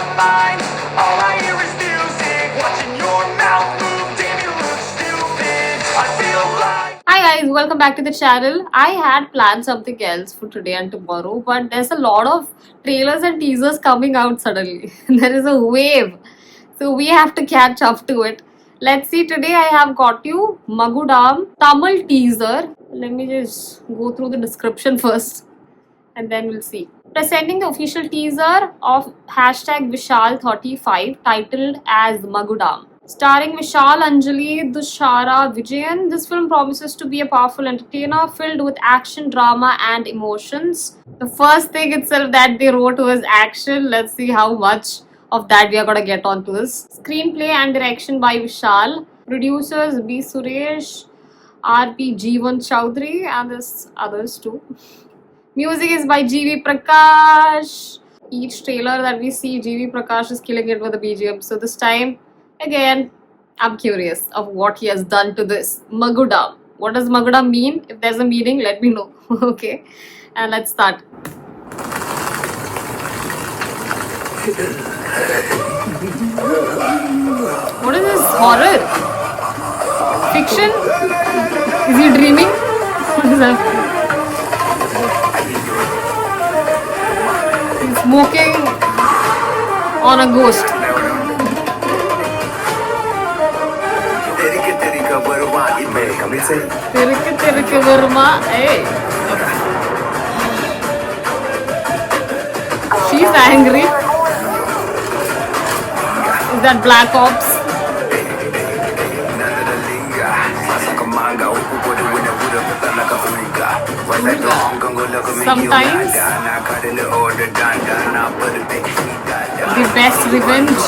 my mind. All I hear is music. Watching your mouth move, damn you look stupid. I feel like. Hi guys, welcome back to the channel. I had planned something else for today and tomorrow, but there's a lot of trailers and teasers coming out suddenly. There is a wave, so we have to catch up to it. Let's see, today I have got you Magudam Tamil teaser. Let me just go through the description first and then we'll see. Presenting the official teaser of hashtag Vishal35 titled as Magudam. Starring Vishal, Anjali, Dushara, Vijayan, this film promises to be a powerful entertainer filled with action, drama, and emotions. The first thing itself that they wrote was action. Let's see how much of that we are gonna get onto this. Screenplay and direction by Vishal. Producers B. Suresh, R.P. Jeevan Chowdhury, and there's others too. Music is by G.V. Prakash. Each trailer that we see, G.V. Prakash is killing it with the BGM. So this time, again, I'm curious of what he has done to this Magudam. What does Magudam mean? If there's a meaning, let me know. Okay, and let's start. What is this horror? Fiction? Is he dreaming? What is that? He's smoking on a ghost. Tirike Verma. Hey. She's angry. Is that Black Ops? Sometimes the best revenge.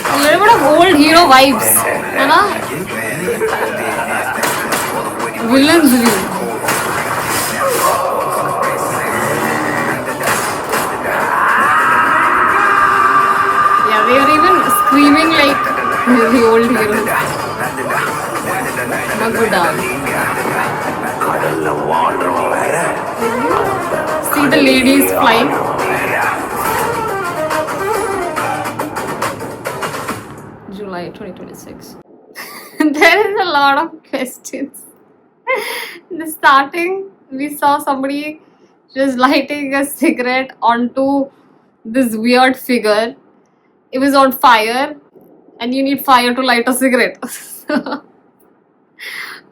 A little bit of old hero vibes, है ना? Villains view. Yeah, they are even screaming like the old hero. Magudam. See the ladies flying. July 2026. There is a lot of questions. In the starting, we saw somebody just lighting a cigarette onto this weird figure. It was on fire, and you need fire to light a cigarette. I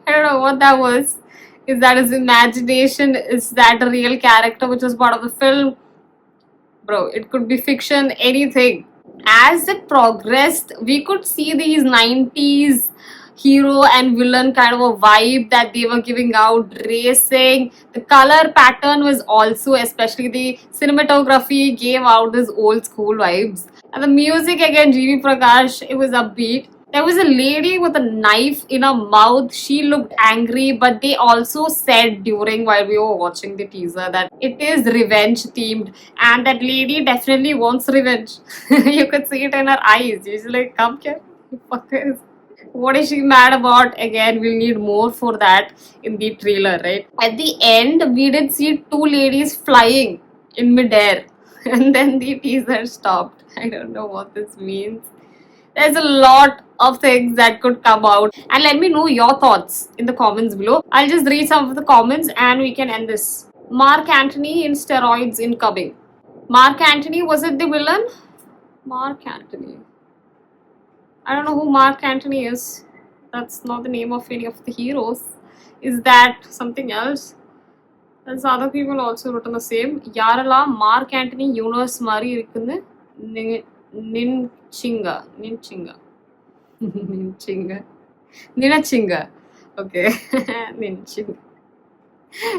don't know what that was. Is that his imagination? Is that a real character which was part of the film? Bro, it could be fiction, anything. As it progressed, we could see these 90s hero and villain kind of a vibe that they were giving out, racing. The color pattern was also, especially the cinematography, gave out this old school vibes. And the music again, G.V. Prakash, it was upbeat. There was a lady with a knife in her mouth. She looked angry, but they also said during while we were watching the teaser that it is revenge themed, and that lady definitely wants revenge. You could see it in her eyes. She's like, "Come here, you fuckers." What is she mad about? Again, we'll need more for that in the trailer, right? At the end, we did see two ladies flying in midair, and then the teaser stopped. I don't know what this means. There's a lot of things that could come out, and let me know your thoughts in the comments below. I'll just read some of the comments and we can end this. Mark Antony in steroids incoming. Mark Antony, was it the villain? Mark Antony. I don't know who Mark Antony is. That's not the name of any of the heroes. Is that something else? There's other people also written the same. Yarala Mark Antony universe Mari irukkunnu. Ninchinga. Ninachinga. Okay. Ninchinga.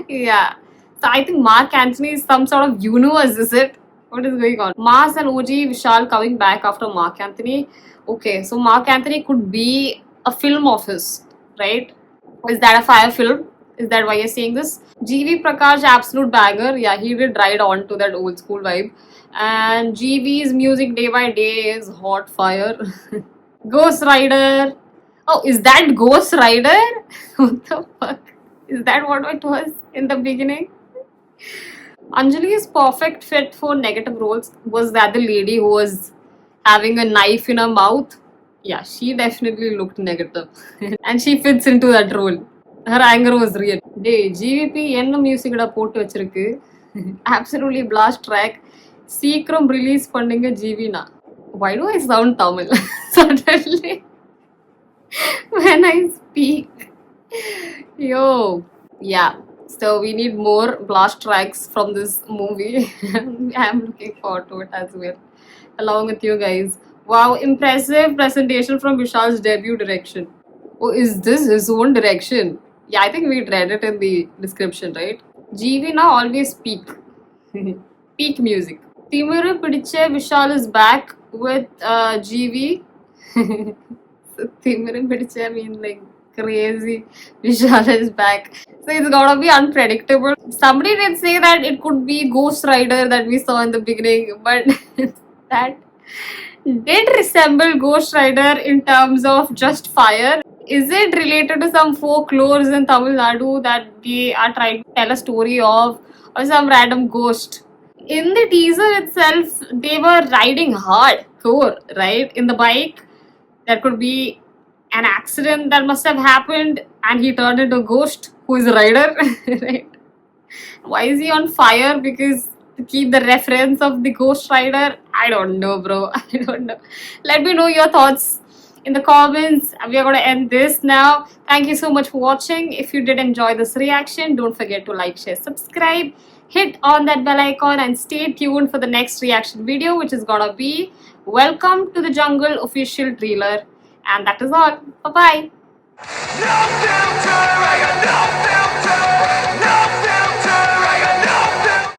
Yeah. So I think Mark Antony is some sort of universe, is it? What is going on? Mars and OG Vishal coming back after Mark Antony. Okay, so Mark Antony could be a film of his, right? Is that a fire film? Is that why you're saying this? G.V. Prakash, absolute banger. Yeah, he did ride on to that old school vibe. And G.V.'s music day by day is hot fire. Ghost Rider. Oh, is that Ghost Rider? What the fuck? Is that what it was? in the beginning. Anjali's perfect fit for negative roles. Was that the lady who was having a knife in her mouth? Yeah, she definitely looked negative. And she fits into that role. Her anger was real. Day GVP என்ன மியூசிக்கடா போட்டு வச்சிருக்கு. Absolutely blast track. சீக்கிரம் release பண்ணுங்க ஜீவினா. Why do I sound Tamil suddenly when I speak? Yo, yeah. So we need more blast tracks from this movie. I'm looking forward to it as well, along with you guys. Wow, impressive presentation from Vishal's debut direction. Oh, is this his own direction? Yeah, I think we read it in the description, right? GV now always peak. Peak music. Timuru Pidiche Vishal is back with GV. Timuru Pidiche, I mean, like, crazy. Vishal is back. So it's gotta be unpredictable. Somebody did say that it could be Ghost Rider that we saw in the beginning, but that did resemble Ghost Rider in terms of just fire. Is it related to some folklores in Tamil Nadu that they are trying to tell a story of, or some random ghost? In the teaser itself, they were riding hardcore, right? In the bike. There could be an accident that must have happened, and he turned into a ghost who is a rider, right? Why is he on fire? Because to keep the reference of the Ghost Rider? I don't know, bro. I don't know. Let me know your thoughts in the comments. We are going to end this now. Thank you so much for watching. If you did enjoy this reaction, don't forget to like, share, subscribe. Hit on that bell icon and stay tuned for the next reaction video, which is going to be Welcome to the Jungle official trailer. And that is all. Bye-bye. No filter, I got no filter.